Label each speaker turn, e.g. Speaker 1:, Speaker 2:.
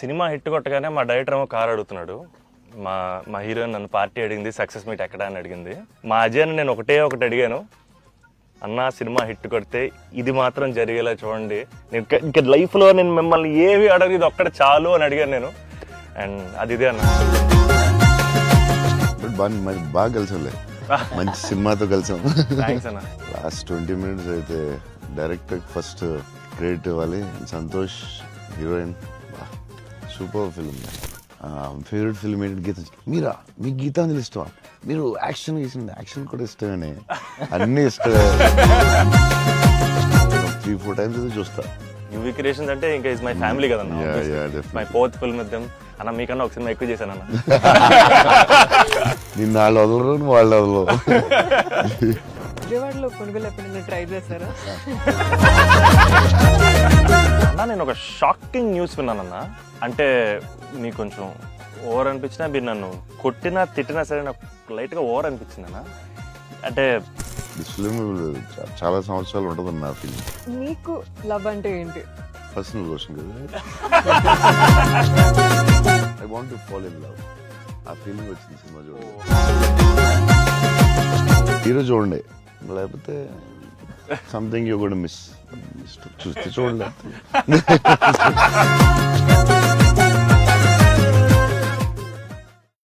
Speaker 1: Cinema hit కొట్టగానే మా director ఏమో కార్ అడుగుతున్నాడు. మా హీరోయిన్ నన్ను పార్టీ అడిగింది, సక్సెస్ మీట్ ఎక్కడ అని అడిగింది. మా అజయ్ని నేను ఒకటి అడిగాను, అన్న సినిమా హిట్ కొడితే ఇది మాత్రం జరిగేలా చూడండి, నేను ఇంకా లైఫ్లో నేను మిమ్మల్ని ఏవి అడగదు, ఇది ఒక్కడ చాలు అని అడిగాను నేను. అండ్ అది ఇదే అన్న.
Speaker 2: బాగా కలిసాంలే, మంచి సినిమాతో కలిసాం.
Speaker 1: థ్యాంక్స్ అన్న.
Speaker 2: లాస్ట్ 20 minutes అయితే డైరెక్టర్ ఫస్ట్ క్రెడిట్ ఇవ్వాలి. Santosh heroine, super film. Favourite film ఏంటి? గీత. మీరా? మీకు గీతాంజలి ఇష్టమా? మీరు యాక్షన్ చేసింది, యాక్షన్ కూడా ఇష్టమేనే, అన్ని ఇష్టమే. 3-4 times అయితే చూస్తా.
Speaker 1: యువి క్రియేషన్స్ అంటే ఇంకా ఇస్ మై ఫ్యామిలీ కదన్న. My 4th film with them. అన్న మీకన్నా ఒక సినిమా ఎక్కువ చేశాను అన్న.
Speaker 2: నిన్న వాళ్ళు వదలరు, వాళ్ళు వదలరు.
Speaker 3: విజయవాడలో కొనుగోలు ఎప్పుడైనా ట్రై చేశారా?
Speaker 1: అన్న నేను ఒక షాకింగ్ న్యూస్ విన్నానన్న. అంటే మీకు కొంచెం ఓవర్ అనిపించినా, మీరు నన్ను కొట్టినా తిట్టినా సరే నాకు లైట్గా ఓవర్ అనిపించింది అన్న. అంటే
Speaker 2: ఫిల్మ్ చాలా సంవత్సరాలు ఉంటుంది నా ఫిల్మ్.
Speaker 3: మీకు లవ్ అంటే ఏంటి?
Speaker 2: పర్సనల్ క్వశ్చన్ కదా. I want to fall in love. ఆ ఫీలింగ్ వచ్చింది సినిమా చూడండి. ఈరోజు చూడండి, లేకపోతే సంథింగ్ యూ గోనా మిస్. చూస్తే చూడండి.